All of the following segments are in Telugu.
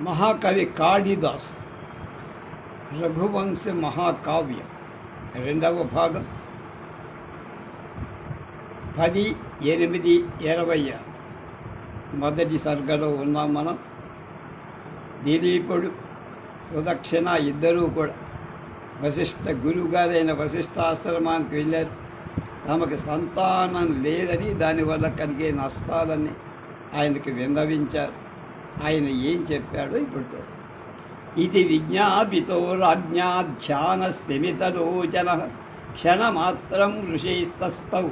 మహాకవి కాళిదాస్ రఘువంశ మహాకావ్యం రెండవ భాగం 10/8/20 మొదటి సర్గలో ఉన్నాం మనం. దిలీపుడు సుదక్షిణ ఇద్దరూ కూడా గురువుగారైన వశిష్ఠాశ్రమానికి వెళ్ళారు. తమకు సంతానం లేదని దానివల్ల కలిగే నష్టాలని ఆయనకి విన్నవించారు. ఆయన ఏం చెప్పాడో ఇప్పుడు ఇది విజ్ఞాపితో రాజ్ఞా ధ్యాన స్థిమితలోచన క్షణమాత్రం ఋషిస్తౌ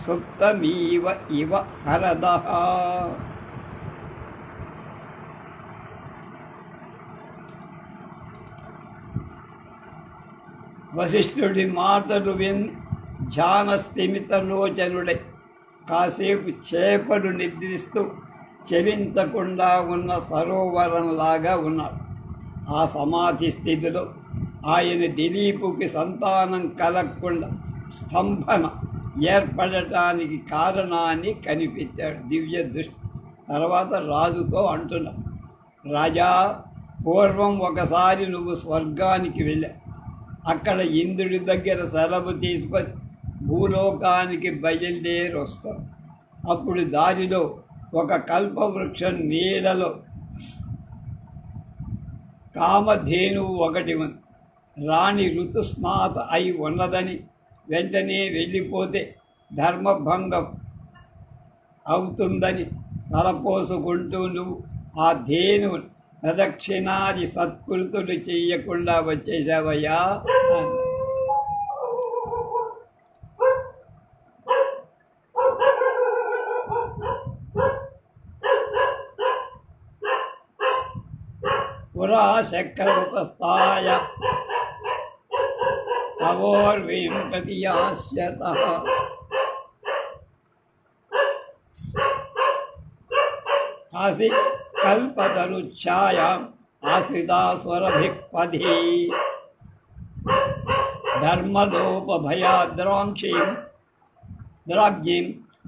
సుప్తమీవ ఇవ హరదః. వశిష్ఠుడి మాటలు విని ధ్యాన స్థిమితలోచనుడై కాసేపు చేపలు నిద్రిస్తూ చలించకుండా ఉన్న సరోవరంలాగా ఉన్నాడు. ఆ సమాధి స్థితిలో ఆయన దిలీపుకి సంతానం కలగకుండా స్తంభన ఏర్పడటానికి కారణాన్ని కనిపించాడు దివ్య దృష్టి. తర్వాత రాజుతో అంటున్నాడు, రాజా, పూర్వం ఒకసారి నువ్వు స్వర్గానికి వెళ్ళా. అక్కడ ఇంద్రుడి దగ్గర సెలవు తీసుకొని భూలోకానికి బయలుదేరి వస్తావు. అప్పుడు దారిలో ఒక కల్పవృక్షం నీడలో కామధేనువు ఒకటి ఉంది. రాణి ఋతుస్నాత అయి ఉన్నదని వెంటనే వెళ్ళిపోతే ధర్మభంగం అవుతుందని తలపోసుకుంటూ నువ్వు ఆ ధేనువు ప్రదక్షిణాది సత్కృతులు చెయ్యకుండా వచ్చేసావయ్యా. పురా శక్రోపస్థాయ తవోర్వీం ప్రతియాస్యతః. ఆసి కల్పతరుఛాయాం ఆశ్రితాస్వరభిక్పధి ధర్మలోపభయాద్రాక్షీం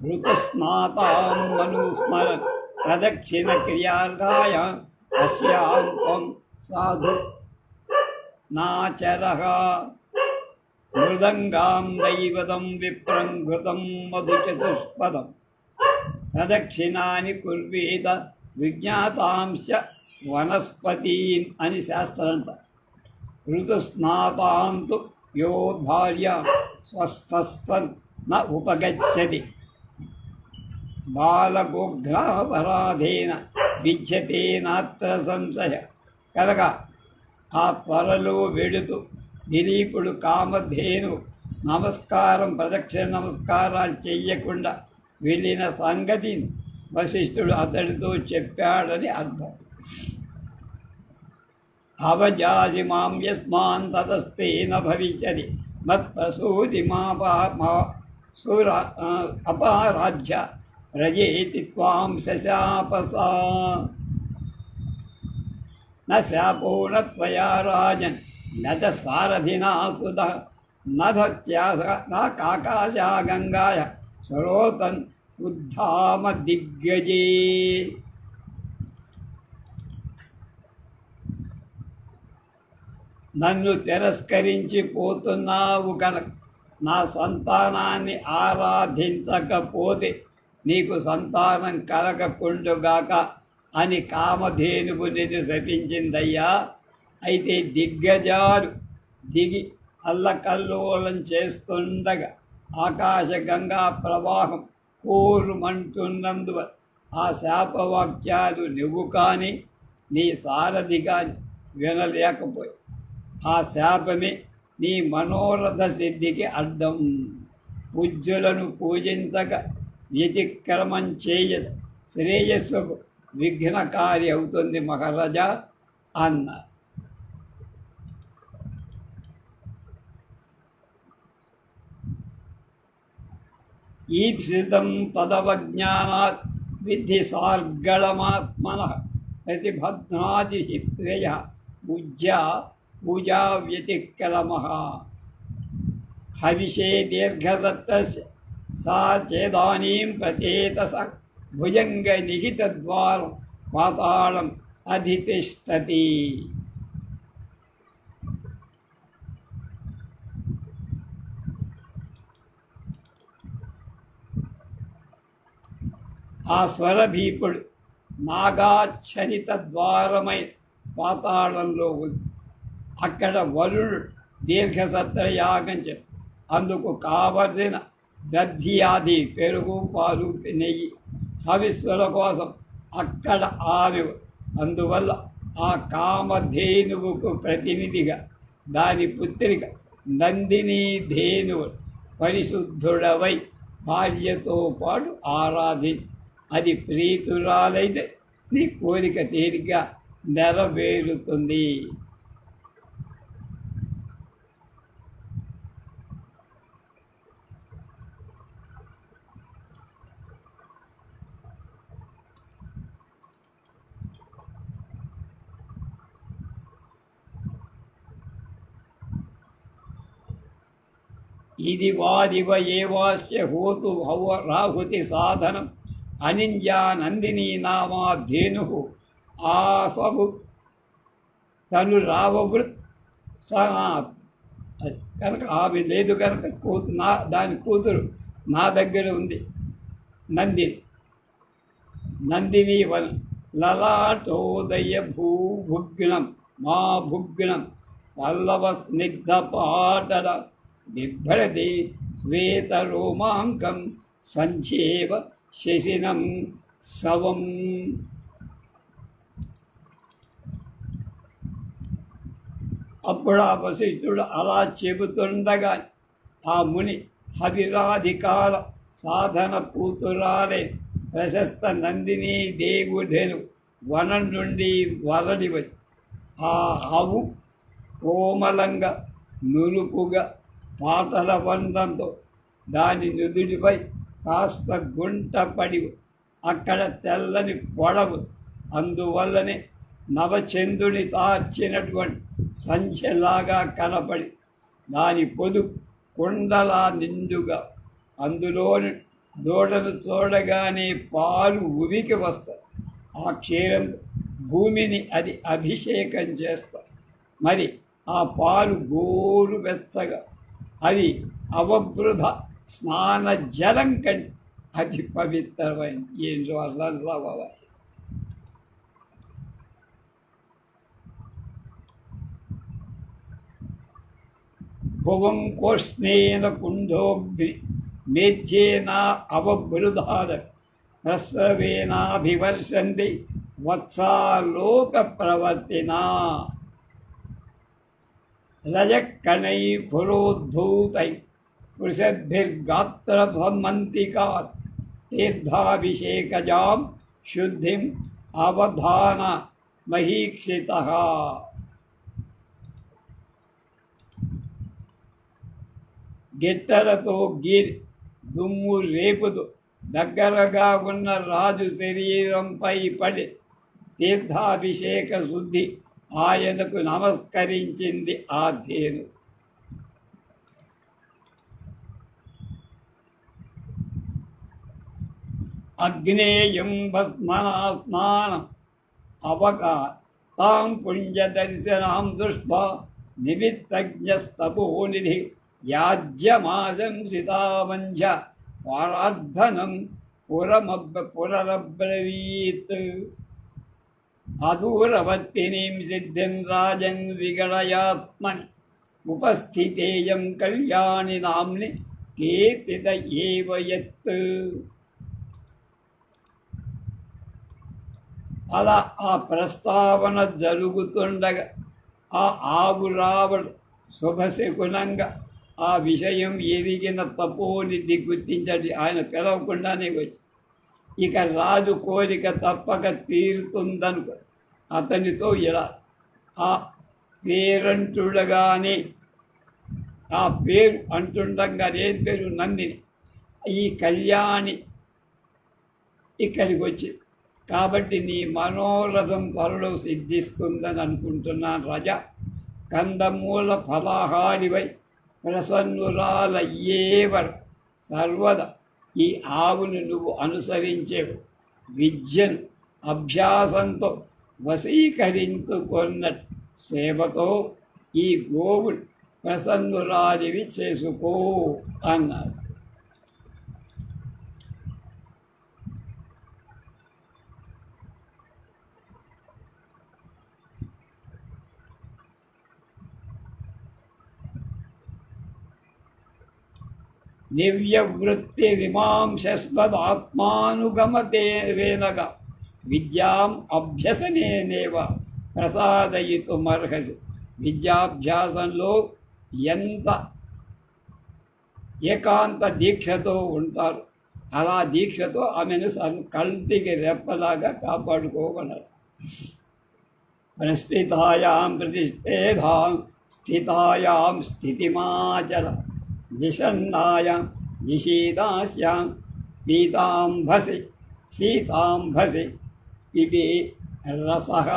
ఋతుస్నాతాం మనుస్మరన్ ప్రదక్షిణ క్రియార్గాయ అస్యాం త్వం సాధు నాచరః. మృదంగాం దైవతం విప్రం ఘృతం మధుచతుష్పదం ప్రదక్షిణాని కుర్వీత విజ్ఞాతాంశ వనస్పతీన్ అని శాస్త్రంట. ఋతుస్నాతాంతు యో భార్య స్వస్థస్థన్ న ఉపగచ్చతి బాలగోఘ్రాపరాధేన విద్యతే నాత్ర సంశయ. కనుక ఆ త్వరలో వెడుతూ దిలీపుడు కామధేను ప్రదక్షిణ నమస్కారాలు చెయ్యకుండా వెళ్ళిన సంగతిని వశిష్ఠుడు అతడితో చెప్పాడని అర్థం. అవజాసి మాం యస్మాన్ తతస్తేన భవిష్యతి మత్ప్రసూతి అపారాధ్య రజేతి త్వాం శశాపసా. న శాపో న త్వయా రాజన్ న చ సారథినా సుధః న కాకాశా గంగాయ సరోతన్ ఉద్ధామ దిగ్గజే. నన్ను తిరస్కరించి పోతున్నావు కనుక నా సంతానాన్ని ఆరాధించకపోతే నీకు సంతానం కలగకుండుగాక అని కామధేనువు నిన్ను శపించిందయ్యా. అయితే దిగ్గజాలు దిగి అల్లకల్లోలం చేస్తుండగా ఆకాశగంగా ప్రవాహం కోరుమంటున్నందువల్ల ఆ శాపవాక్యాలు నువ్వు కానీ నీ సారథి కానీ వినలేకపోయి. ఆ శాపమే నీ మనోరథ సిద్ధికి అడ్డం. పూజ్యులను పూజించక వ్యతిక్రమం చేయదు శ్రేయస్సుకు విఘ్నకారి అవుతుంది మహారాజా అన్నారు. ఈప్సితం తదవజ్ఞానాత్ విద్ధి సార్గళమాత్మనః ప్రతిభద్నాది హిత్రయ పూజా వ్యతిక్రమః. హవిషే దీర్ఘసత్తస్య సా చేదానీం ప్రతేతస భుజంగ నిహితద్వారం పాతాళం అధితిష్టతి. ఆ స్వరభీపుడు నాగాచ్ఛనిత ద్వారమై పాతాళంలో ఉంది. అక్కడ వరుణుడు దీర్ఘసత్రయాగం చెప్పి అందుకు కావలసిన దధ్యాది పెరుగు పాలు నెయ్యి హవిస్సుల కోసం అక్కడ ఆమె. అందువల్ల ఆ కామధేనువుకు ప్రతినిధిగా దాని పుత్రిక నందినీ ధేనువు పరిశుద్ధుడవై భార్యతో పాటు ఆరాధించి అది ప్రీతురాలైతే నీ కోరిక తేలిగ్గా నెరవేరుతుంది. ఇది వాదివ ఏవాస్య హోతు రాహుతి సాధనం అనింజా నందిని నామా ధేను ఆసవు తను రావవృత్ సనాత్. కనుక ఆమె లేదు కనుక దాని కూతురు నా దగ్గర ఉంది. నందిని వన లలాటోదయ భూభుగ్నం మా భుగ్నం పల్లవ స్నిగ్ధ పాటల బిభ్రతి శ్వేతరోమాంకం సంచేవ శశినం శవం. అప్పుడు ఆ వశిష్ఠుడు అలా చెబుతుండగా ఆ ముని హవిరాధికాల సాధన కూతురాలే ప్రశస్త నందిని దేవుడెను వనం నుండి వరడి వచ్చి ఆ ఆవు కోమలంగా నులుపుగా పాతల బంధంతో దాని నుదుటిపై కాస్త గుంట పడి అక్కడ తెల్లని పొడవు. అందువల్లనే నవచంద్రుని తార్చినటువంటి సంఖ్యలాగా కనపడి దాని పొదు కుండలా నిండుగా అందులోని దూడను చూడగానే పాలు ఉనికి వస్తాయి. ఆ క్షీరం భూమిని అది అభిషేకం చేస్తాయి. మరి ఆ పాలు గోరు వెచ్చగా అవి అవబృధ స్నాన జలం కంటే అతి పవిత్రమైన ఏంటో అర్థం. భువం కోష్ణేన కుండోగ్ని మేధ్యేనా అవబృధాద ప్రస్రవేనాభివర్షంతి వత్సాలోక ప్రవర్తినా. రజకణై పురోద్ధూతై వృషద్భిర్గాత్రభ్రమంతికాత్ తీర్థాభిషేకజాం శుద్ధిం అవధాన మహీక్షితః. గిట్టలతో గిరి దుమ్ము రేపుతూ దగ్గరగా ఉన్న రాజు శరీరంపై పడి తీర్థాభిషేక శుద్ధి ఆయనకు నమస్కరించింది ఆ ధేను. అగ్నేయం భస్మనా స్నానం అవగా తాం పుణ్యదర్శనాం దృష్ట్వా నిమిత్తజ్ఞస్తపోనిధి యాజ్యమాశంసితావంజ పారార్థనం పురరబ్రవీత్. అదూరవర్తినీం సిద్ధిం రాజన్ విగణయాత్మని ఉపస్థితేయం కళ్యాణి నామ్ని కీర్తిత ఏవ యత్. అలా ఆ ప్రస్తావన జరుగుతుండగా ఆ ఆవు రావడు శుభశకునంగా ఆ విషయం ఎరిగిన తపోనిధి గుర్తించండి. ఆయన పిలవకుండానే వచ్చి ఇక రాజు కోరిక తప్పక తీరుతుందనుకో అతనితో ఇలా ఆ పేరంటుడగానే ఆ పేరు అంటుండగా ఏం పేరు నందిని ఈ కళ్యాణి ఇక్కడికి వచ్చి కాబట్టి నీ మనోరథం త్వరలో సిద్ధిస్తుందని అనుకుంటున్నాను రాజా. కందమూల ఫలాహారివై ప్రసన్నురాలయ్యేవరు సర్వదా ఈ ఆవును నువ్వు అనుసరించేవు. విద్యను అభ్యాసంతో వశీకరించుకున్న సేవతో ఈ గోవు ప్రసన్నురాలివి చేసుకో అన్నారు. దివ్యవృత్తిరిమాం శస్వదాత్మానుగమతేవేనగా విద్యాం అభ్యసనేనేవ ప్రసాదయితుమర్హసి. విద్యాభ్యాసంలో ఎంత ఏకాంత దీక్షతో ఉంటారు, అలా దీక్షతో ఆమెను కంటికి రెప్పలాగా కాపాడుకోగలరు. ప్రస్థితాయాం ప్రతిష్ఠేధాం స్థితాయాం స్థితిమాచర నిషన్నాయాం నిషీదాస్యాం పీతాంభసి సీతాంభసి పిబే రసః.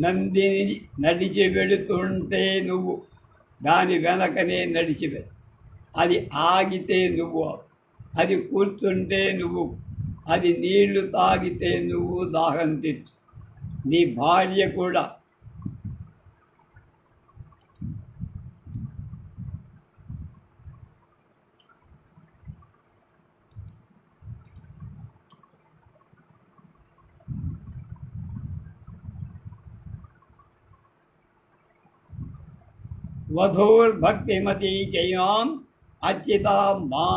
నందిని నడిచి వెళుతుంటే నువ్వు దాని వెనకనే నడిచివే, అది ఆగితే నువ్వు, అది కూర్చుంటే నువ్వు, అది నీళ్లు తాగితే నువ్వు దాహం తీర్చు. నీ భార్య కూడా వధూర్భక్తిమతీ చైనాం అర్చితా మా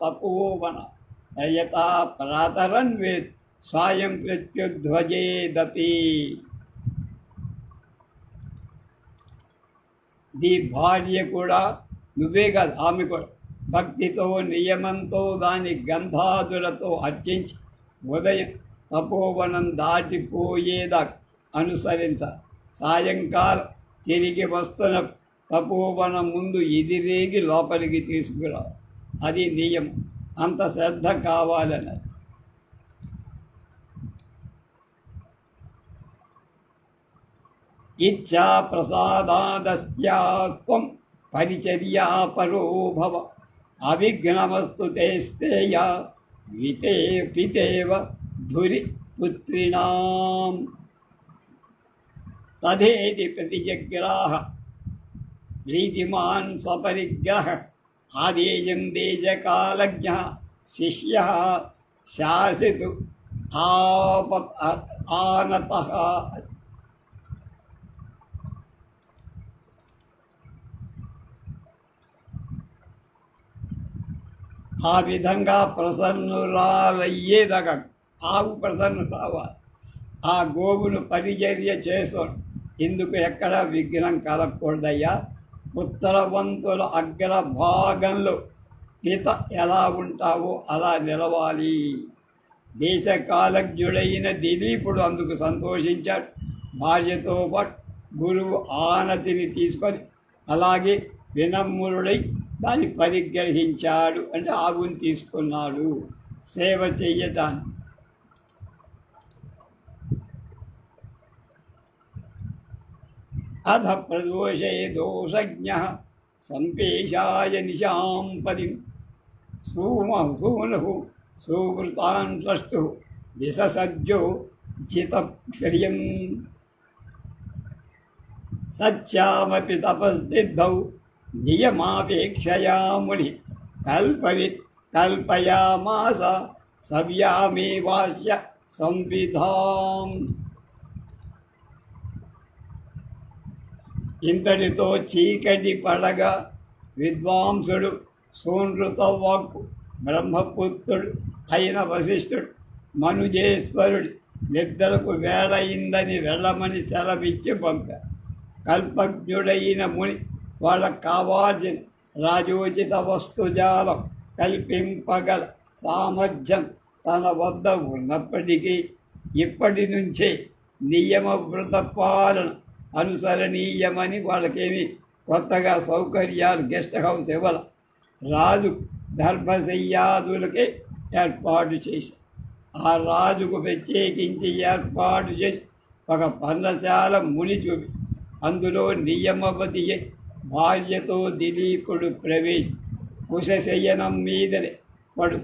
తపోవన యథా ప్రాతరన్వేత్ సాయం ప్రత్యుధ్వజేదపి. నీ భార్య కూడా నువ్వే కాదు, ఆమె కూడా భక్తితో నియమంతో దాని గంధాదులతో అర్చించి ఉదయం తపోవనం దాటిపోయేదా అనుసరించ. సాయంకాలం తిరిగి వస్తున్న తపోవనం ముందు ఎదిరేగి లోపలికి తీసుకురా. అది నియమం, అంత శ్రద్ధ కావాలన్నది. ఇచ్చా ప్రసాదాదస్యాత్వం పరిచర్యాపరో భవ అవిఘ్నమస్తు తేస్తేయ వితే పితేవ ధురి పుత్రిణాం తదేతి ప్రతిజగ్రాహ ప్రీతిమాన్ సపరిగ్రహ ఆదేయం దేశకాలజ్ఞ శిష్య శాసితు ఆనతః. ఆ విధంగా ప్రసన్నురాలయ్యేదగా ఆవు ప్రసన్ను కావాలి. ఆ గోవును పరిచర్య చేస్తాడు. ఇందుకు ఎక్కడ విఘ్నం కలగకూడదయ్యా. ఉత్తరవంతుల అగ్ర భాగంలో పిత ఎలా ఉంటావో అలా నిలవాలి. దేశకాలజ్ఞుడైన దిలీపుడు అందుకు సంతోషించాడు. భార్యతో పాటు గురువు ఆనతిని తీసుకొని అలాగే వినమ్రుడై దాన్ని పరిగ్రహించాడు. అంటే ఆవుని తీసుకున్నాడు సేవ చెయ్యటాన్ని. అధ ప్రదోషే దోషజ్ఞ సంపేశాయ నిశాం పదిం సూను సువృతాన్ ట్రష్టు విససజ్జో చితక్రియం సత్యామపి తపస్సిద్ధౌ నియమాపేక్షయా ముని కల్పయామాస సవ్యామేవాస్య సంవిధాం. ఇంతటితో చీకటి పడగా విద్వాంసుడు సూనృత వాక్కు బ్రహ్మపుత్రుడు అయిన వశిష్ఠుడు మనుజేశ్వరుడి నిద్రకు వేళయిందని వెళ్ళమని సెలవిచ్చి పంపారు. కల్పజ్ఞుడైన ముని వాళ్ళకు కావాల్సిన రాజోచిత వస్తుజాలం కల్పింపగల సామర్థ్యం తన వద్ద ఉన్నప్పటికీ ఇప్పటి నుంచే నియమవృత పాలన అనుసరణీయమని వాళ్ళకేమి కొత్తగా సౌకర్యాలు గెస్ట్ హౌస్ ఇవ్వాల. రాజు ధర్మశయ్యాదులకే ఏర్పాటు చేశారు. ఆ రాజుకు ప్రత్యేకించి ఏర్పాటు చేసి ఒక పర్ణశాల ముని చూపి అందులో నియమవతి భార్యతో దిలీపుడు కుశశయనం మీదనే పడు.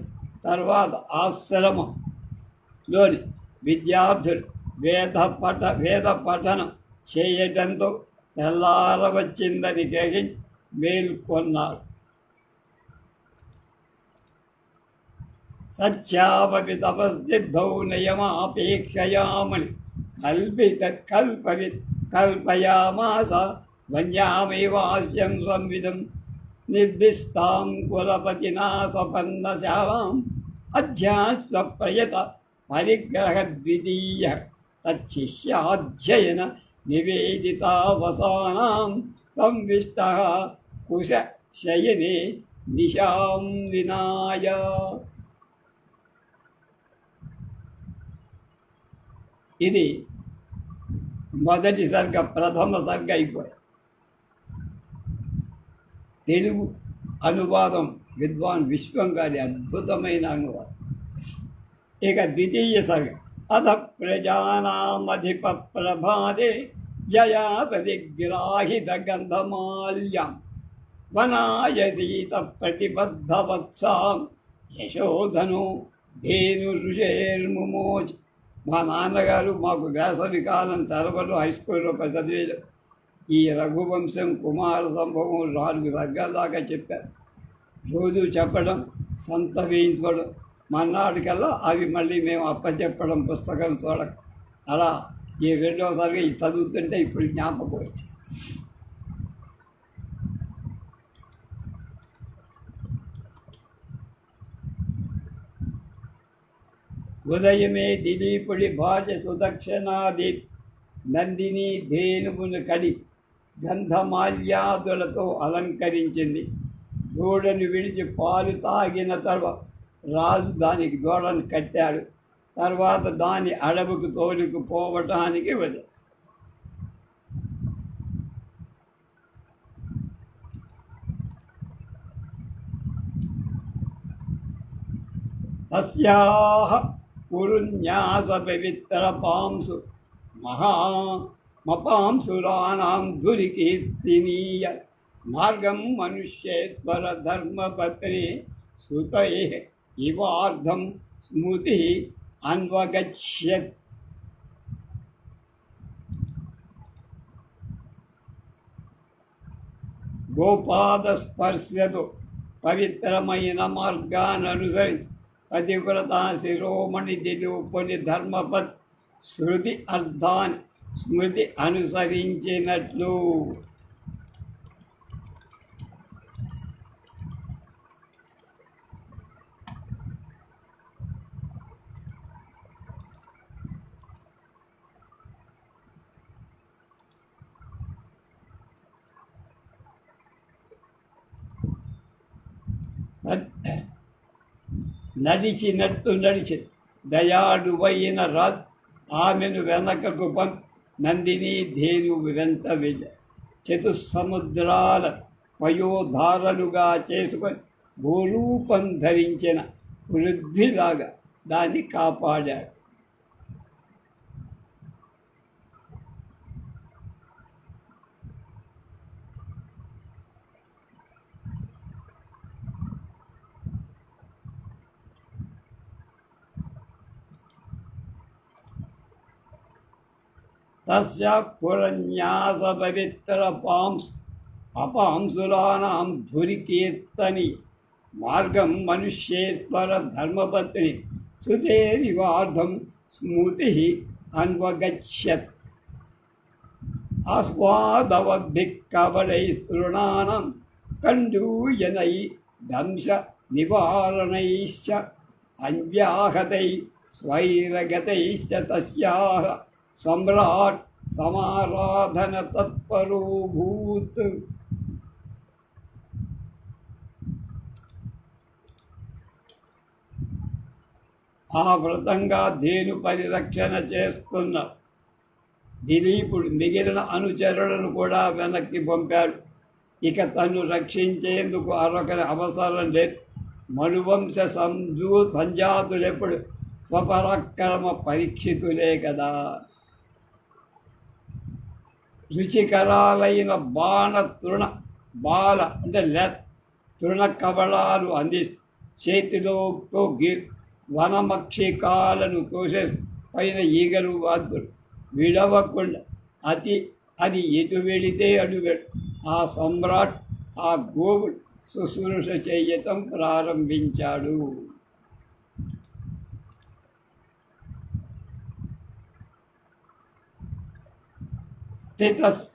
తర్వాత ఆశ్రమంలోని విద్యార్థులు వేద పఠనం చేయటంతో తెల్లారవచ్చిందని గ్రహించి మేల్కొన్నారు. సత్యావపి తపస్సిద్ధౌ నయమాపేక్షయామని కల్పయామాస వన్యామైవాస్యం సంవిధం నిర్దిస్తాం కులపతినా సపన్నశాలాం అధ్యాస్వ ప్రయత పరిగ్రహ ద్వితీయ తచ్చిష్యాధ్యయన నివేదితావసానాం సంవిష్ట కుశ శయనే నిశాం వినాయ. ఇది మొదటి సర్గ, ప్రథమ సర్గ అయిపోయి. తెలుగు అనువాదం విద్వాన్ విశ్వం గారి అద్భుతమైన అనువాదం. ఇక ద్వితీయ సర్గ. అథ ప్రజానామధిప ప్రభాదే జయాపతిగ్రాహిత గంధమాల్యం వనాయ సీత ప్రతిబద్ధవత్సాం యశోధను ధేను ఋషేర్ముమోచ. మా నాన్నగారు మాకు వేసవి కాలం సెలవులు హై స్కూల్లో చదివేది. ఈ రఘువంశం, కుమార సంభవం 4 సర్గాల దాకా చెప్పారు. రోజు చెప్పడం, సంత వేయించుకోవడం, మన్నాడికల్లా అవి మళ్ళీ మేము అప్పచెప్పడం, పుస్తకం చూడక. అలా ఈ 2వ సర్గ ఈ చదువుతుంటే ఇప్పుడు జ్ఞాపకం వచ్చింది. ఉదయమే దిలీపుడి భార్య సుదక్షిణాది నందిని ధేనువును కడి గంధమాల్యాదులతో అలంకరించింది. దూడను విడిచి పాలు తాగిన తర్వాత రాజు దానికి దూడను కట్టాడు. తర్వాత దాని అడవుకు తోలుకుపోవటానికి వెళ్ళాడు. తస్యాహ పురున్యాస పవిత్ర పాంసు మపాంసురాణాం ధురికీర్తినీయ మార్గం మనుష్యేశ్వర ధర్మపత్ని సుతై ఇవార్ధం స్మృతి అన్వగచ్యత్. గోపాదస్పర్శతో పవిత్రమైన మార్గాన్ని అనుసరించి పతివ్రత శిరోమణి దిలీపుని ధర్మపత్ స్మృతి అనుసరించినట్లు. నడిచినట్టు నడిచి దయాళువైన రాజు ఆమెను వెనకకు పంపి నందిని ధేనువు వెంట వెళ్ళి చతుస్సముద్రాల పయోధారలుగా చేసుకొని భూరూపం ధరించిన వృద్ధిలాగా దాన్ని కాపాడాడు. తస్య పురన్యాస పవిత్ర అపాంసురాణాం ధురికీర్తని మార్గం మనుష్యేశ్వర ధర్మపత్ని సుతేరివార్ధం స్మృతి అన్వగచ్యత్. ఆస్వాదవద్భిః కవలైస్తృణానాం కండూయనై దంశ నివారణైశ్చ అవ్యాహతై స్వైరగతైశ్చ తస్యాః సమ్రాట్ సమారాధన తత్పరోభూత్. ఆ వ్రతంగా ధేను పరిరక్షణ చేస్తున్న దిలీపుడు మిగిలిన అనుచరులను కూడా వెనక్కి పంపాడు. ఇక తను రక్షించేందుకు అరొకరి అవసరం లేదు. మనువంశ సంజాతులెప్పుడు స్వపరాక్రమ పరీక్షితులే కదా. రుచికరాలైన బాణ తృణ బాల అంటే తృణ కబళాలు చేతిలో వనమక్షికాలను తోసే పైన ఈగలు వాద్దులు విడవకుండా అది ఎటు వెళితే అటు ఆ సమ్రాట్ ఆ గోవుడు శుశ్రూష చేయటం ప్రారంభించాడు.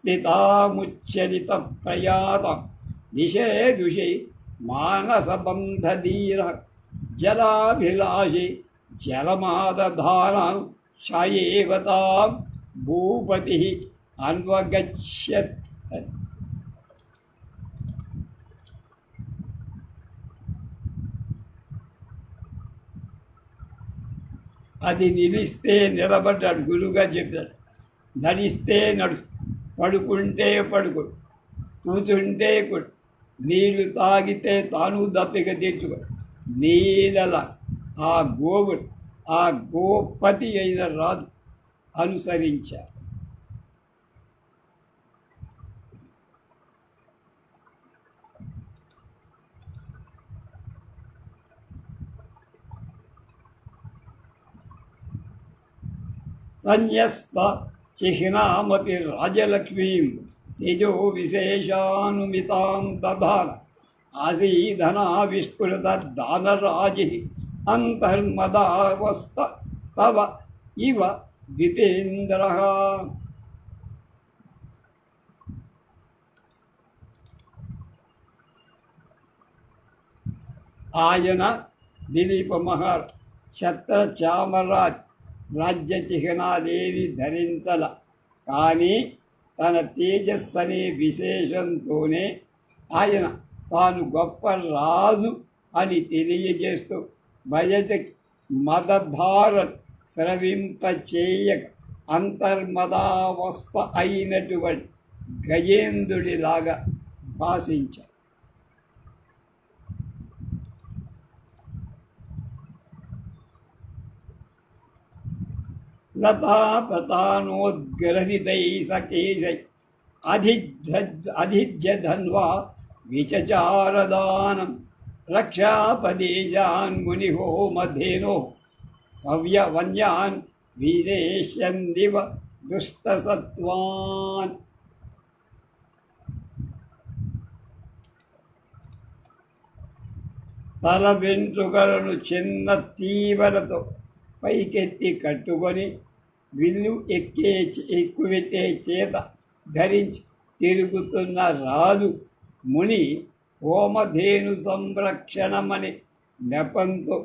స్థితస్థితాముచ్చరిత ప్రయాత దిశే దుషే మానసబంధధీర జలాభిలాషి జలమాదధానం ఛాయేవతాం భూపతి అన్వగచ్చత్. అది నిలిస్తే నిలబడ్డాడు, గురువుగా చెప్పాడు. నడిస్తే నడుస్తు, పడుకుంటే పడుకో, కూర్చుంటే కూర్చు, నీళ్లు తాగితే తాను దప్పిక తీర్చుకో. నీళ్ళ ఆ గోవుడు ఆ గోపతి అయిన రాజు అనుసరించారు. సన్యస్త చిహ్నామపి రాజలక్ష్మీం తేజో విశేషానుమితాం దధాన ఆసీధనా విస్ఫురత దానరాజి అంతర్మదావస్త తవ ఇవ విపేంద్ర. ఆయన దిలీప మహారాజ్ ఛత్ర చామరాజ్ రాజ్య చిహ్నాలేవి ధరించల, కానీ తన తేజస్సు అనే విశేషంతోనే ఆయన తాను గొప్ప రాజు అని తెలియజేస్తూ బయటకి మదధారను స్రవింపచేయక అంతర్మదావస్థ అయినటువంటి గజేంద్రుడిలాగా భాషించారు. లతాపతానోద్గ్రహితై సకేశై అధిజ్యధన్వా విచచారదానం రక్షాపదేశాన్ మునిహోమధేనో సవ్యవన్యాన్ వీరేష్యందివ దుష్టసత్వాన్. తల వెంట్రుకలను చిన్న తీవలతో పైకెత్తి కట్టుకొని విల్లు ఎక్కువెట్టే చేత ధరించి తిరుగుతున్న రాజు ముని హోమధేను సంరక్షణమని నెపంతో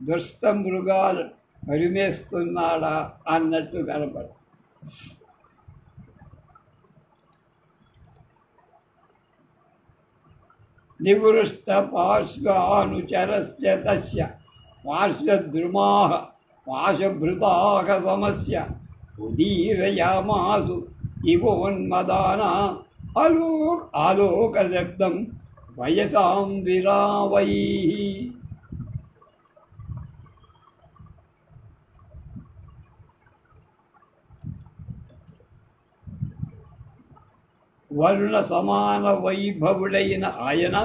దుష్ట మృగాలు పరిమేస్తున్నాడా అన్నట్టు కనపడు. నివృష్ట పార్శ్వానుచరస్య తస్య పార్శ్వద్రుమాః పాశభృతాః సమస్య ఉదీరయామాసు ఇవోన్మదానా ఆలోకశబ్దం వయసాం విరావైః. వరుణ సమాన వైభవుడైన ఆయన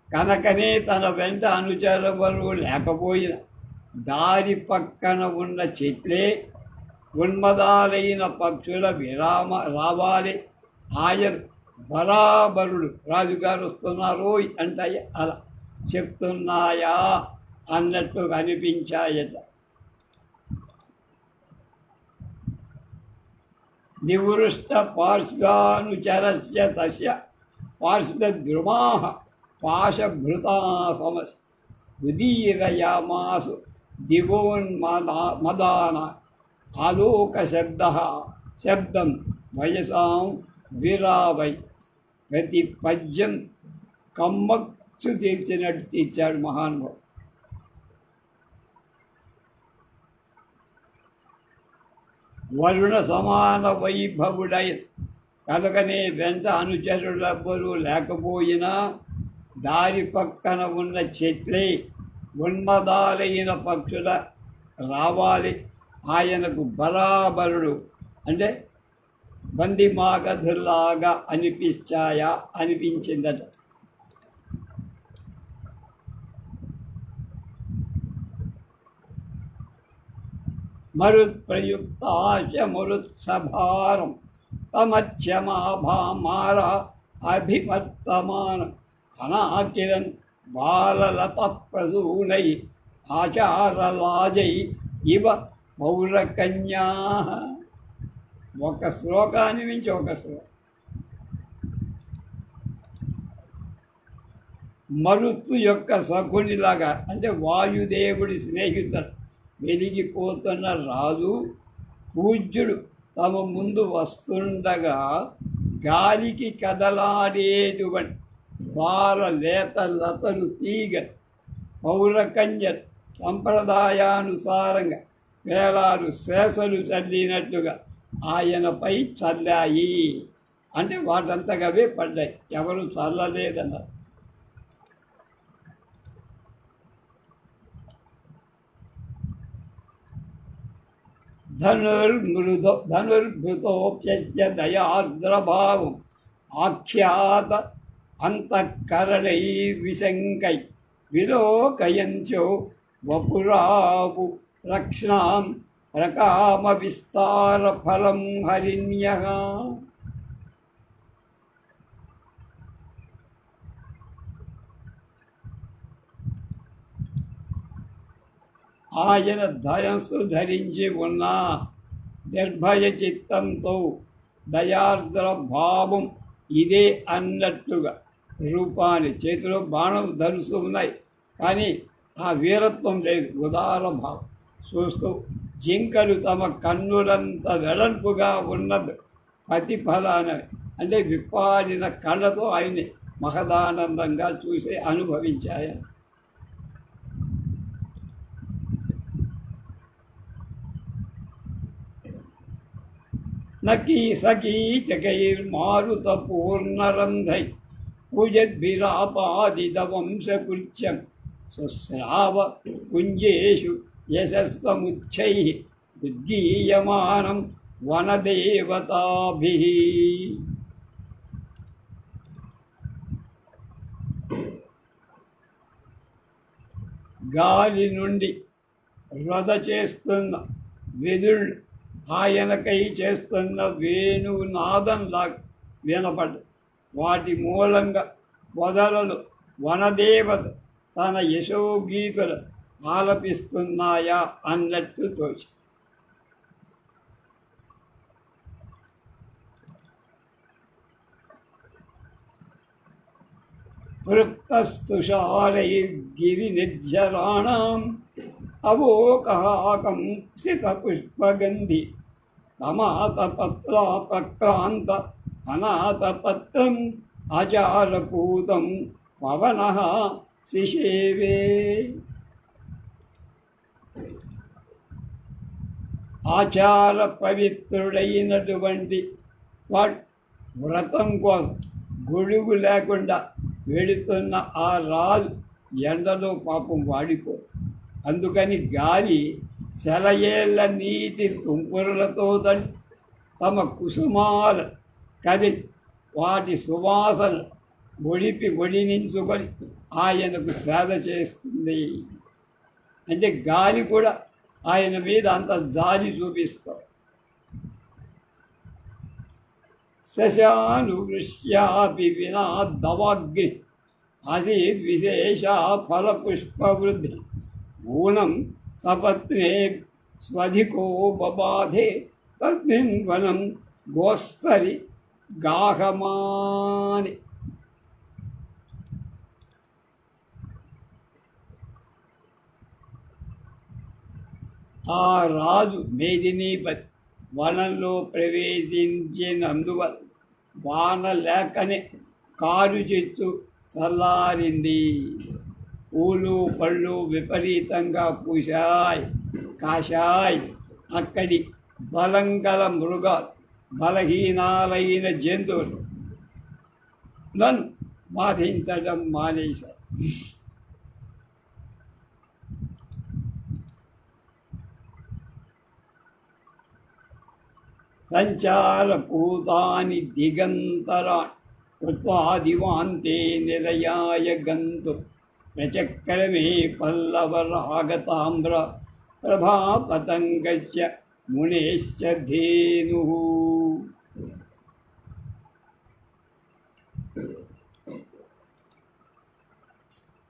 కనుకనే తన వెంట అనుచరులు లేకపోయిన దారి పక్కన ఉన్న చెట్లే ఉన్మదాలైన పక్షుల రావాలి, ఆయన బరాబరుడు రాజుగారు వస్తున్నారు అంటే అలా చెప్తున్నాయా అన్నట్టు అనిపించాయట. నివృష్ట పార్శ్వానుచరస్య తస్య పార్శ్వద్రుమాః పాశభృతా సమస్య ఉదీరయామాసు దివోన్మదాన శబ్దం వయసాం విరావై. ప్రతి పద్యం కమ్మచ్చు తీర్చినట్టు తీర్చాడు మహానుభావుడు. వరుణ సమాన వైభవుడై కనుకనే వెంట అనుచరులెవ్వరూ లేకపోయినా దారి పక్కన ఉన్న చెట్లే ఉన్మదాలైన పక్షుల రావాలి, ఆయనకు బరాబరుడు అంటే బంది మాగధుల్లాగా అనిపించిందట. మరుత్ప్రయుక్తాశ మరుత్సభారం తమత్యమాభామార అభివర్తమాన అనాకిరన్ బాలలత ప్రసూనై ఆచారలాజై ఇవ పౌరకన్యా. ఒక శ్లోకాన్ని మించి ఒక శ్లోకం. మరుత్తు యొక్క సఖునిలాగా అంటే వాయుదేవుడి స్నేహితుడు వెలిగిపోతున్న రాజు పూజ్యుడు తమ ముందు వస్తుండగా గాలికి కదలాడేటువంటి బాల లేత లతలు తీగ పౌరకన్య సంప్రదాయానుసారంగా వేలాలు శేషలు చల్లినట్లుగా ఆయనపై చల్లాయి. అంటే వాటంతగవే పడ్డాయి, ఎవరు చల్లలేదన్నారు. ధనుర్భృతోప్యస్య దయార్ద్రభావం ఆఖ్యాత అంతఃకరణైర్విశంకై విలోకయంత్యో వపురాపు రక్షణాం ప్రకామ విస్తార ఫలం హరిణ్యః. ఆయన ధయస్సు ధరించి ఉన్న నిర్భయ చిత్తంతో దయార్ద్ర భావం ఇదే అన్నట్టుగా రూపాన్ని, చేతిలో బాణం ధరుస్తూ ఉన్నాయి కానీ ఆ వీరత్వం లేదు, ఉదార భావం. చూస్తూ జింకలు తమ కన్నులంత వెడల్పుగా ఉన్నది ప్రతిఫలానవి అంటే విప్పారిన కళ్ళతో ఆయన్ని మహదానందంగా చూసి అనుభవించాయి. నకీసకీచకైర్మారుత పూర్ణరంధై పూజద్భిరాపాదిదవంశకృత్యం సుస్రావ కుంజేషు యశస్వముచ్చై ఉద్గీయమానం వనదేవతాభిః. గాలి నుండి రథ చేస్తున్న వెదుళ్ళు ఆయనకై చేస్తున్న వేణునాదంలా వినపడ్డ. వాటి మూలంగా పొదలలో వనదేవత తన యశోగీతులు ఆలపిస్తున్నాయా అన్నట్టు తోచి. వృత్తస్తుషారైర్గిరినిర్జరాణాం అవోకహాకం సితపుష్పగంధి తమాతపత్రాపక్రాంత అనాథపత్రం ఆచారపూతం పవనః శిశేవే. ఆచార పవిత్రుడైనటువంటి వాడు వ్రతం కోసం గొడుగు లేకుండా వెళుతున్న ఆ రాజు ఎండలో పాపం వాడిపో. అందుకని గాలి సెలయేళ్ల నీటి తుంపురులతో తడిసి తమ కుసుమాల కదిలి వాటి సువాసన ఒడినించుకొని ఆయనకు సేద చేస్తుంది. అంటే గాలి కూడా ఆయన మీద అంత జాలి చూపిస్తాం. శశానువృష్యాపి వినా దవాగ్ని ఆసీద్ విశేష ఫలపుష్పవృద్ధి ఊనం సపత్నే స్వధికో బబాధే తస్మిన్ వనం గోస్తరి గాహమాని. ఆ రాజు మేదినీపతి వనంలో ప్రవేశించినందువల్ల వాన లేకనే కారు చెట్టు చల్లారింది. పూలు పళ్ళు విపరీతంగా పూశాయి కాశాయి. అక్కడి బలం గల మృగాలు బలహీనాలైన జంతువులు నన్ను బాధించడం మానేశారు. సంచారభూతాని దిగంతరాణి కృత్వా దివాంతే నిలయాయ గంతు ప్రచక్రమే పల్లవరాగతామ్ర ప్రభాపతంగస్య మునేశ్చ ధేను.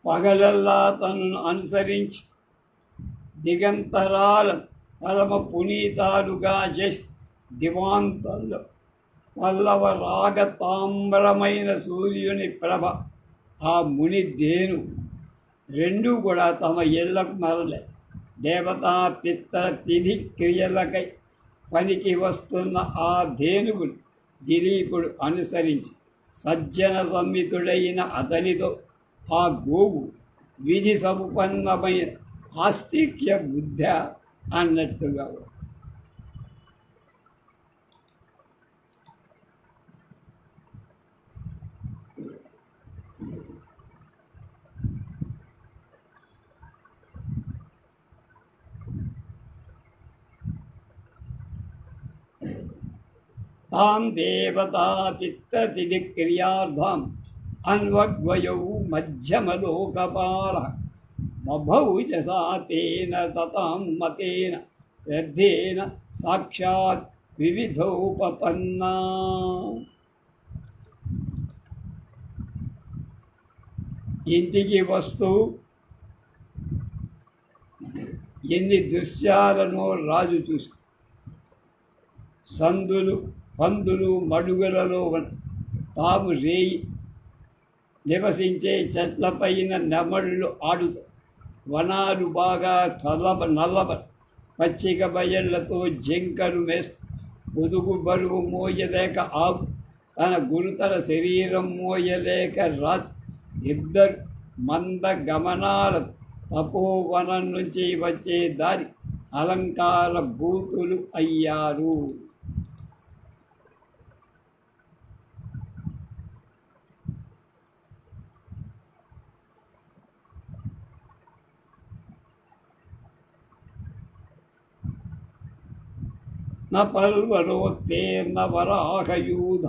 పగలల్లా తనను అనుసరించి దిగంతరాల పరమ పునీతాలుగా చేసి దివాంతంలో పల్లవ రాగ తామ్రమైన సూర్యుని ప్రభ ఆ ముని ధేను రెండూ కూడా తమ ఇళ్లకు మరలే దేవతా పిత్తర తిథి క్రియలకై పనికి వస్తున్న ఆ ధేనువును దిలీపుడు అనుసరించి సజ్జన సంహితుడైన అతనితో ఆ గోవు విధి సంపన్నమైన ఆస్తిక్య బుద్ధ అన్నట్టుగా తాం దేవతా పిత్తతిథి క్రియార్థం అన్వగ్వయౌ మధ్యమలోకపాల బభౌ చ సా తేన తతాం మతేన శ్రద్ధేన సాక్షాత్ వివిధోపపన్నా. ఇంటికి వస్తూ ఎన్ని దృశ్యాలను రాజు చూసి సందులు పందులు మడుగులలో తాము రేయి నివసించే చెట్లపైన నెమళ్ళు ఆడుతూ వనాలు బాగా నల్లబ పచ్చిక బయళ్లతో జింకలు వేస్తూ పొదుగు బరువు మోయలేక ఆవు తన గురుతర శరీరం మోయలేక ఇద్దరు మంద గమనాల తపోవనం నుంచి వచ్చే దారి అలంకార భూతులు అయ్యారు. न पर्वतोत्तीर्ण वराहयूध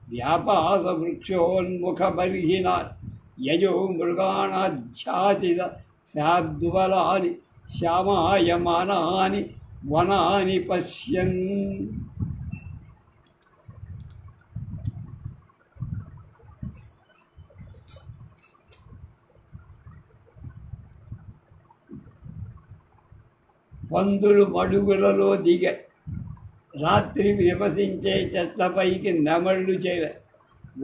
व्यापास वृक्षोन्मुखबर्हिना यजो मृगाणाच्छादित स्याद्वलानि श्यामायमानानि वनानि पश्यन्. పందులు మడుగులలో దిగే రాత్రి నివసించే చెట్లపైకి నెమళ్ళు చేర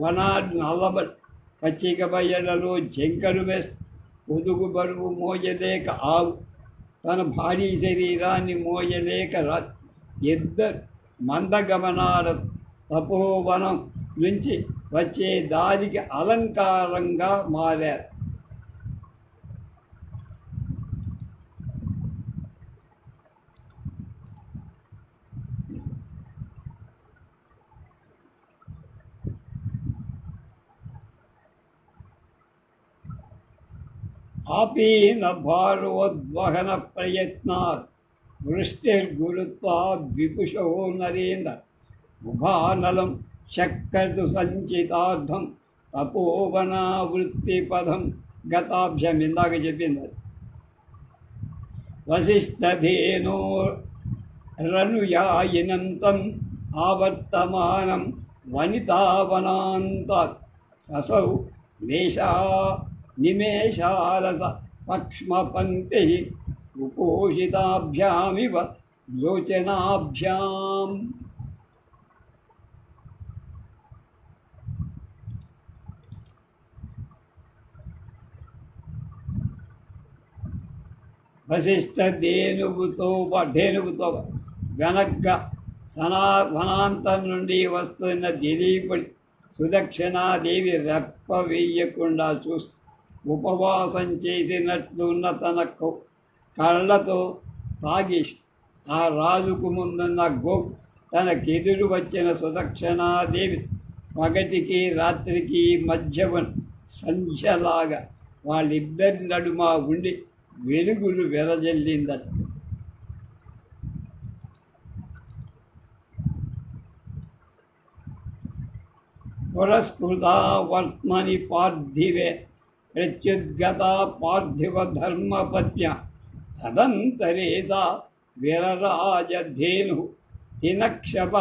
వనాలు నల్లబడి పచ్చిక బయళ్లలో జంకలు వేస్తూ పొదుగు బరువు మోయలేక ఆవు తన భారీ శరీరాన్ని మోయలేక ఇద్దరు మందగమనాల తపోవనం నుంచి వచ్చే దారికి అలంకారంగా మారారు. आपीन भारोद्वहन प्रयत्नात् वृष्टिर्गुरुत्वाद् विपुषो नरेन्द्र उभानलं शक्कर्तु संचितार्थं तपोवनावृत्तिपदं गताभ्यम् ఇందాక చెప్పింది. వశిష్ఠధేనోరనుయాయినంతం ఆవర్తమానం వనితావనాంతాత్ ససౌ వేషా నిమేషారస పక్ష్మపంక్తి ఉపోషితాభ్యామివ లోచనాభ్యాం. వశిష్ఠ ధేనువుతో వెనక్గా వనాంతం నుండి వస్తున్న దిలీపుడి సుదక్షిణాదేవి రెప్ప వేయకుండా చూస్తూ ఉపవాసం చేసినట్లున్న తన కళ్ళతో తాగి ఆ రాజుకు ముందున్న తనకెదురు వచ్చిన సుదక్షిణాదేవి పగటికి రాత్రికి మధ్య సంధ్యలాగా వాళ్ళిద్దరి నడుమ ఉండి వెలుగులు వెరజల్లిందట. పురస్కృతా వర్త్మని పార్థివే ప్రత్యుద్గత పార్థివ ధర్మపత్య తదంతరే సా వీరరాజధేను హినక్షప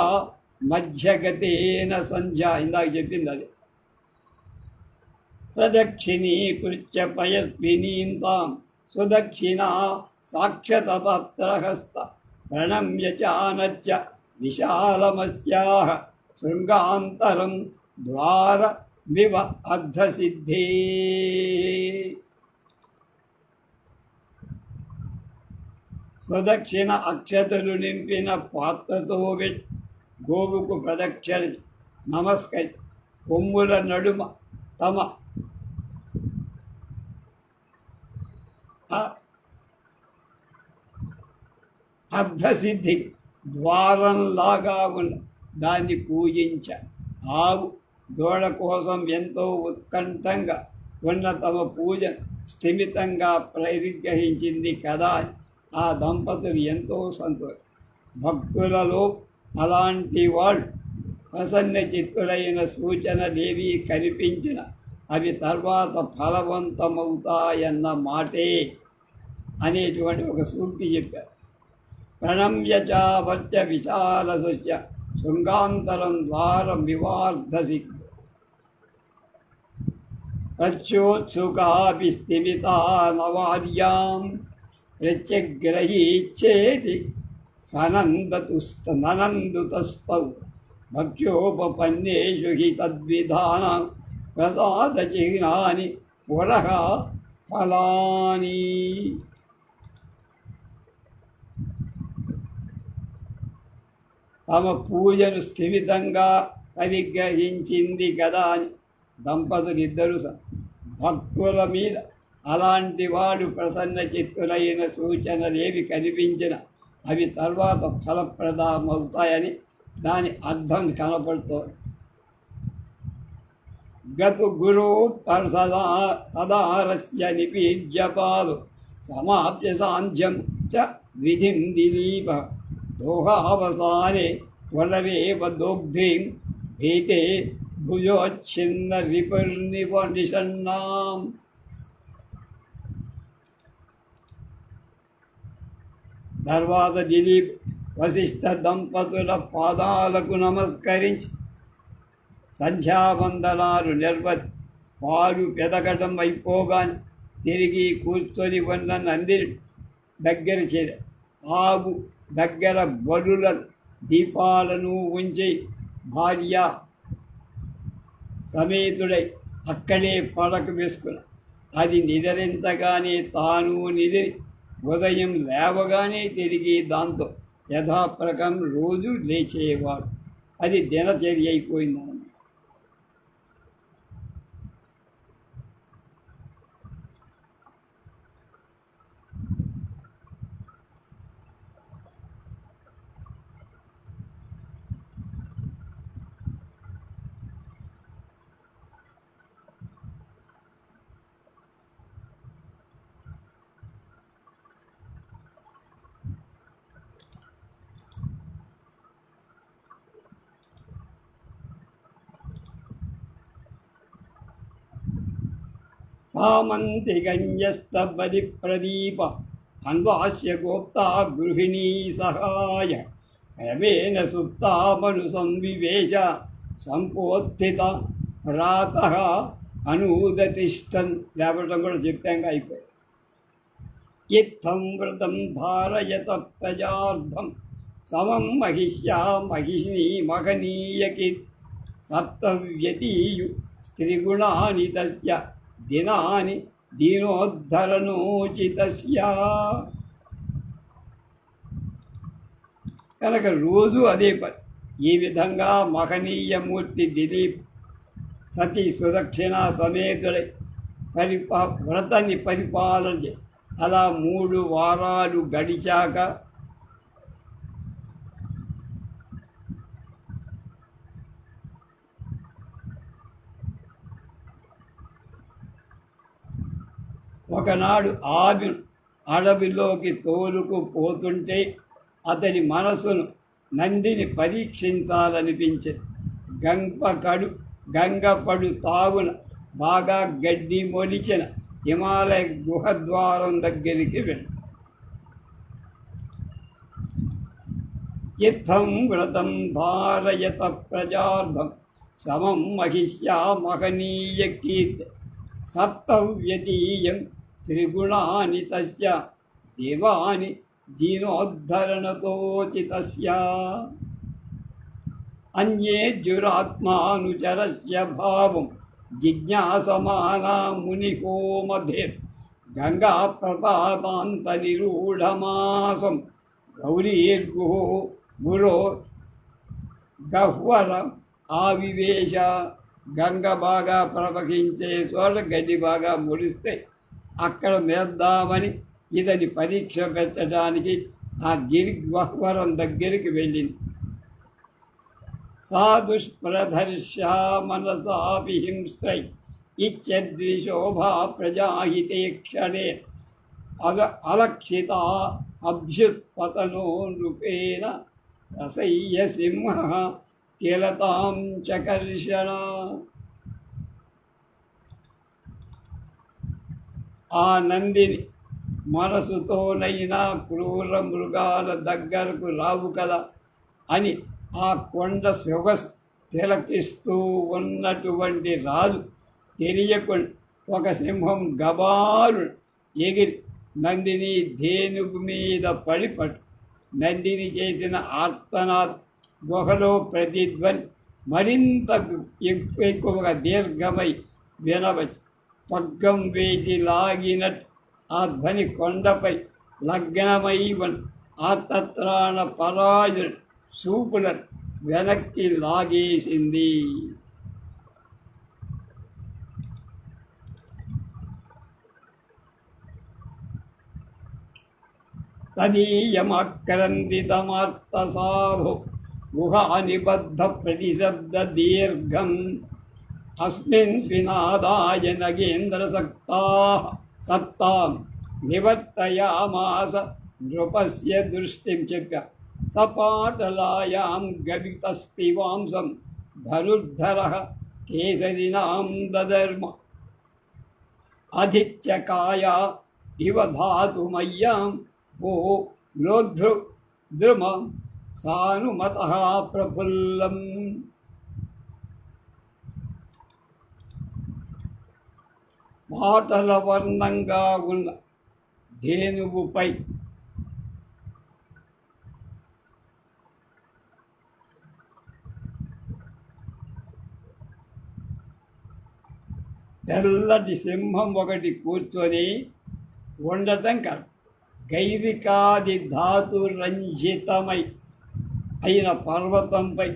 మధ్యగతేన సంధ్యా. ఇందాక చెప్పింది అది. ప్రదక్షిణీకృత్య పయస్వినీం తాం సుదక్షిణా సాక్షతపత్రహస్త ప్రణమ్య చానర్చ విశాలమస్యాః శృంగాంతరం ద్వార వివ అర్ధసిద్ధే. సుదక్షిణ అక్షతలు నింపిన పాత్రతో గోవుకు ప్రదక్షిణ నమస్కరి కొమ్ముల నడుమ తమ అర్ధసిద్ధి ద్వారంలాగా ఉన్న దాన్ని పూజించ. ఆవు దూడ కోసం ఎంతో ఉత్కంఠంగా ఉన్న తమ పూజ స్థిమితంగా పరిగ్రహించింది కదా. ఆ దంపతులు ఎంతో సంతోషం. భక్తులలో అలాంటి వాళ్ళు ప్రసన్న చిత్తులైన సూచనలేవి కనిపించిన అవి తర్వాత ఫలవంతమవుతాయన్న మాటే అనేటువంటి ఒక సూక్తి చెప్పారు. ప్రణమ్య చావర్చ విశాల సస్య శృంగాంతరం ద్వారం వివార్ధసి ప్రత్యోత్సుకాపి స్థిమితా నవార్యాం ప్రత్యగ్రహీచ్చేతి సనందుతస్తౌ భక్త్యోపపన్నేషు హి తద్విధాన ప్రసాద చిహ్నాని పురః ఫలాని. తమ పూజను స్థిమితంగా పరిగ్రహించింది కదా అని దంపతులిద్దరూ భక్తుల మీద అలాంటి వాడు ప్రసన్న చిత్తులైన సూచనలేవి కనిపించిన అవి తర్వాత ఫలప్రదమవుతాయని దాని అర్థం కనపడుతోంది. గతు గురు సదారస్య నిపీజ్యపాదు సమాప్య సాంధ్యం చ విధిం దిలీప దోహావసానే వనరేవ దోగ్ధీం భీతే భుజోచ్ఛిన్న రిపుర్నిషన్నాం. తర్వాత దిలీప్ వశిష్ఠ దంపతుల పాదాలకు నమస్కరించి సంధ్యావందనాలు నిర్వహించి పాలు పెదగటం అయిపోగానే తిరిగి కూర్చొని ఉన్న నందిని దగ్గర చేర ఆగు దగ్గర బడుల దీపాలను ఉంచి భార్య సమేతుడై అక్కడే పడక వేసుకున్న అది నిద్రించగానే తాను నిద్రి ఉదయం లేవగానే తిరిగి దాంతో యథాప్రకారం రోజు లేచేవాడు. అది దినచర్య అయిపోయిందన్నమాట. సామంతి గంజస్తబలి ప్రదీప అన్వాస్య గోప్తా గృహిణీ సహాయ క్రమేణ సుప్తామను సంవివేశ సంపోత్థిత ప్రాతః అనూదతిష్టన్. లేపటం కూడా చెప్పాక అయిపోయి. ఇత్థం వ్రతం ధారయత ప్రజార్థం సమం మహిష్యా మహిషిణీ మహనీయకి సప్తవ్యతీయు స్త్రీగుణాని తస్య దినాని దీనోద్ధరణోచితస్యా. కనుక రోజు అదే పని. ఈ విధంగా మహనీయమూర్తి దిలీప్ సతీ సుదక్షిణ సమేతుడై వ్రతాన్ని పరిపాలన. అలా 3 వారాలు గడిచాక ఒకనాడు ఆమె అడవిలోకి తోలుకుపోతుంటే అతని మనసును నందిని పరీక్షించాలనిపించింది. గంపకడు గంగపడు తావున బాగా గడ్డి మొలిచిన హిమాలయ గుహద్వారం దగ్గరికి వెళ్ళి ఇత్థం వ్రతం ధారయత ప్రజార్థం సమం మహిష్యా మహనీయ కీర్తి సప్తవ్యతీయం త్రిగుణాని తస్య దేవాని దీనోద్ధరణతోచితస్య అన్యేద్యురాత్మానుచరస్య భావం జిజ్ఞాసమానా మునికో మధ్య గంగా ప్రపాతాంతనిరూఢమాసం గౌరీర్గుహో గురో గహ్వర ఆవివేశ. గంగ బాగా ప్రవహించే చోట గడ్డి బాగా ముడిస్తే అక్కడ మేద్దామని ఇదని పరీక్ష పెట్టడానికి ఆ గిరి గహ్వరం దగ్గరికి వెళ్ళింది. సాధుష్ప్రదర్శా మనసాపి హింస్త్రై ఇచ్చద్విశోభా ప్రజాహితే క్షణే అలక్షిత అభ్యుత్పతనో నృపేణ రసయ్య సింహ కీలతాం చకర్షణ. ఆ నందిని మనసుతోనైనా క్రూర మృగాల దగ్గరకు రావు కదా అని ఆ కొండ సొగసు తిలకిస్తూ ఉన్నటువంటి రాజు తెలియకుండా ఒక సింహం గబాలు ఎగిరి నందిని ధేనుగు మీద పడిపట్టు. నందిని చేసిన ఆర్తనాద్ గుహలో ప్రతిధ్వని మరింత ఎక్కువగా దీర్ఘమై వినవచ్చు. పగ్గం వేసి లాగినట్టు ఆ ధ్వని కొండపై లగ్నమై ఆర్తత్రాణ పరాయుడు చూపులను వెనక్కి లాగేసింది. తదీయమక్రందితమార్తసాధో గుహానిబద్ధ ప్రతిశబ్ద దీర్ఘం అస్మిన్ స్వినాదాయ నగేంద్ర సత్తాం నివర్తయామాస నృపస్య దృష్టిం చెప్పా. సపాటలాయాం గవితస్తివాంసం ధనుర్ధర కేసరినాం దధర్మ అధిత్యకాయా ఇవ ధాతుమయ్యాం ఓ లోద్రుమ సానుమతః ప్రఫుల్లం. మాటల వర్ణంగా ఉన్న ధేనువుపై తెల్లటి సింహం ఒకటి కూర్చొని ఉండటం కాదు, గైరికాది ధాతు రంజితమై అయిన పర్వతంపై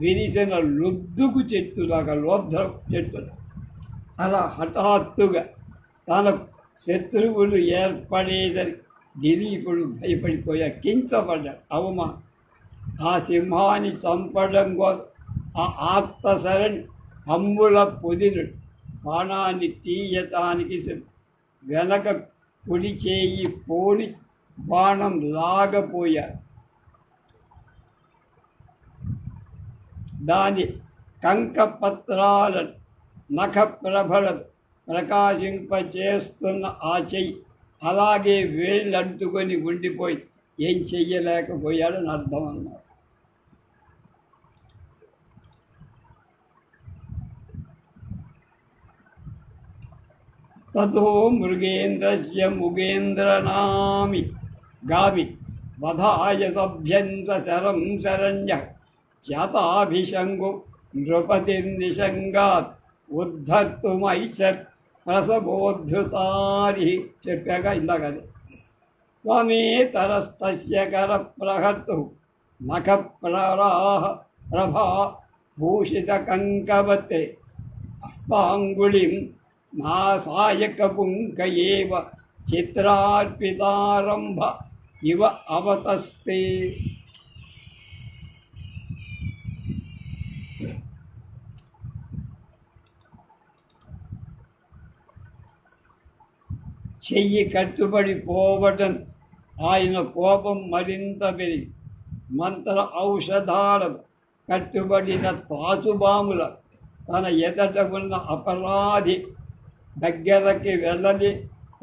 విరిసిన లొద్దుకు చెట్టులాగా లోద్ర చెట్టులా అలా హఠాత్తుగా తన శత్రువులు ఏర్పడేసరికి దిలీపుడు భయపడిపోయా, కించపడ్డాడు. అవమానం. ఆ సింహాన్ని చంపడం కోసం ఆ ఆత్మశరణి హమ్ముల పొదినుడు బాణాన్ని తీయటానికి వెనక కుడి చేయి పోని బాణం లాగపోయాడు. దాని కంకపత్రాలను నఖప్రభలను ప్రకాశింపచేస్తున్న ఆ చెయ్యి అలాగే వేళ్ళంటుకొని ఉండిపోయి ఏం చెయ్యలేకపోయాడని అర్థం అన్నారు. తతో మృగేంద్రస్య ముగేంద్రనామి గామి వధాయ సభ్యంత శరం శరణ్య శతాభిషంగు నృపతిర్నిషంగాత్ ఉద్ధర్తుమైచత్ ప్రసవోద్ధృతారి. చెప్పాక ఇందాకది త్వమేతరస్తస్య కర ప్రహర్తు నఖ ప్రభా భూషిత కంకవతే అస్తాంగుళిం నాసాయకపుంక ఏవ చిత్రార్పితారంభ ఇవ అవతస్తే. చెయ్యి కట్టుబడి పోవటం ఆయన కోపం మరింత పెరిగి మంత్ర ఔషధాల కట్టుబడిన తాచుబాముల తన ఎదట ఉన్న అపరాధి దగ్గరకి వెళ్ళని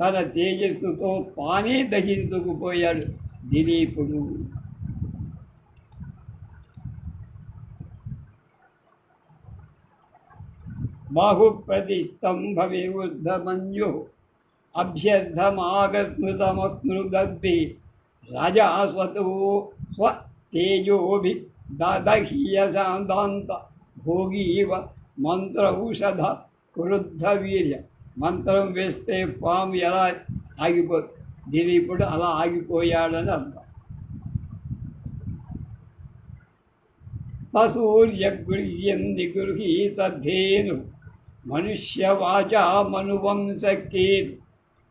తన తేజస్సుతో తానే దహించుకుపోయాడు దిలీపుడు. బాహుప్రతిష్టంభ వివృద్ధమన్యు అభ్యర్థమాగస్మృతమస్మృదద్భి రాజా స్వతేజోభి దదహీయశాంతాంత భోగీవ మంత్రౌషధ క్రుద్ధ వీర్య. మంత్రం వేస్తే పాము ఎలా ఆగిపోతుంది, దిలీపుడు అలా ఆగిపోయాడని అర్థం. తసూర్యగృహ్యం నిగృహీతధేను మనుష్యవాచా మనువంశకేతు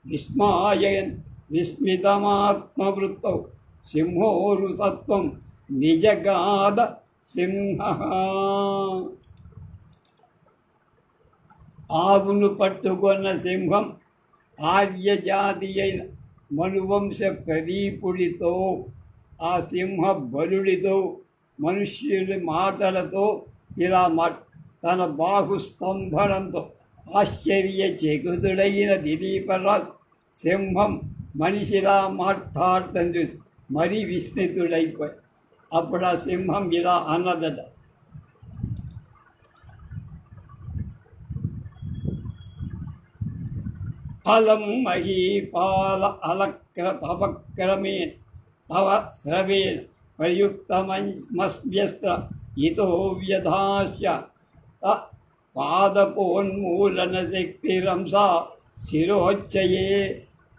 విస్మాయన్ విస్మితమాత్మవృత్తౌ సింహోరుతత్వం నిజగాద సింహ. ఆవును పట్టుకున్న సింహం ఆర్యజాతి అయిన మనువంశ ప్రదీపుడితో, ఆ సింహ బలుడితో, మనుష్యుడి మాటలతో ఇలా తన బాహుస్తంభనంతో ఆశ్చర్యచకితుడైన దిలీపరాజు సింహం మనిషిలా మాట్లాడటం చూసి మరీ విస్మితుడైపోయి, అప్పుడు ఆ సింహం ఇలా అన్నదట, అలం మహీపాల అలక్రపక్రమేణ తవ స్రవేణ ప్రయుక్తమస్వ్యస్త్ర ఇతో వ్యధాస్య పాదపోన్మూలన శక్తిరంసా శిరోచ్చయే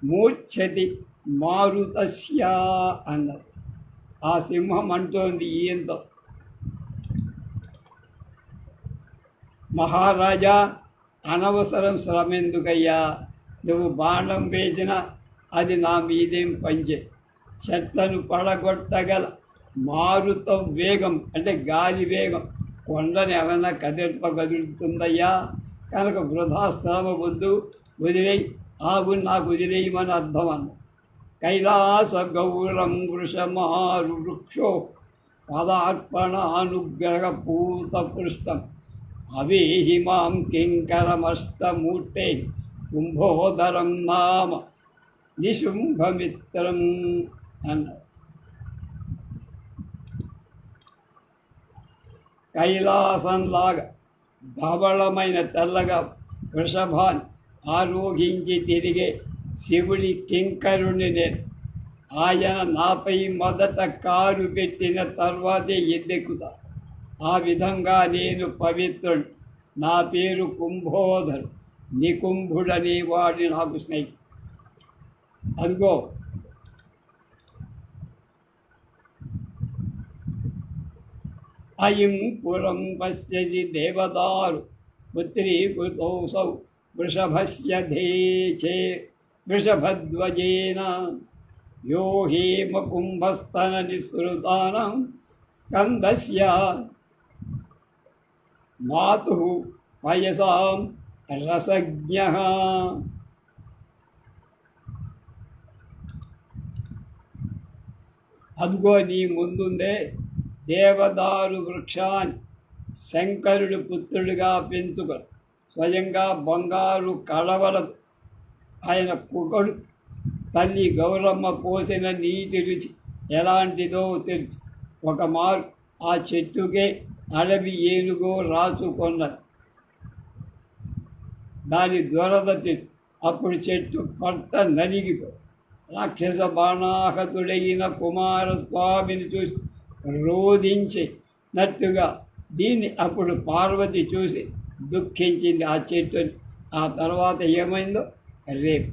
మూర్ఛతి మారుతస్య అన్నది. ఆ సింహం అంటోంది ఈయంతో, మహారాజా, అనవసరం శ్రమ ఎందుకయ్యా, నువ్వు బాణం వేసినా అది నా మీదేం పంచే. చెట్లను పడగొట్టగల మారుత వేగం అంటే గాలి వేగం కొండని ఏమైనా కదిలిపగలుగుతుందయ్యా, కనుక వృధా శ్రమ వద్దు, వదిలేయి, ఆగు నాకు వదిలేయమని అర్థం అన్న. కైలాస గౌరం వృషమారు వృక్షో పదార్పణానుగ్రహ పూత పృష్టం అవేహి మాం కింకరమష్టమూర్తే కుంభోదరం నామ నిశుంభమిత్రం అన్నారు. కైలాసంలాగా ధవళమైన తెల్లగా వృషభాన్ని ఆరోహించి తిరిగే శివుడి కింకరుని నేను. ఆయన నాపై మొదట కారు పెట్టిన తర్వాతే ఎద్దెక్కుతా. ఆ విధంగా నేను పవిత్రుడు. నా పేరు కుంభోధరు. నికుంభుడనే వాడి నాకు స్నేహితుడు. అదిగో అయం పురం పశ్యసి దేవదారు పుత్రీకృతౌసౌ వృషభస్య ధేచే వృషభధ్వజేన యో హేమకుంభస్తన నిస్సృతానాం స్కందస్య మాతుః పయసాం రసజ్ఞః. అదిగో నీ ముందుందే దేవదారు వృక్షాన్ని శంకరుడి పుత్రుడిగా పెంచుకొని స్వయంగా బంగారు కళవలదు ఆయన కుకడు. తల్లి గౌరమ్మ పోసిన నీటి రుచి ఎలాంటిదో తెలుసు. ఒక మారు ఆ చెట్టుకే అడవి ఏనుగో రాచుకొన్నది. దాని దురద తెలుసు. అప్పుడు చెట్టు పట్ట నలిగిపో. రాక్షస బాణాహతుడైన కుమారస్వామిని చూసి రోధించినట్టుగా దీన్ని అప్పుడు పార్వతి చూసి దుఃఖించింది ఆ చెట్టుని. ఆ తర్వాత ఏమైందో రేపు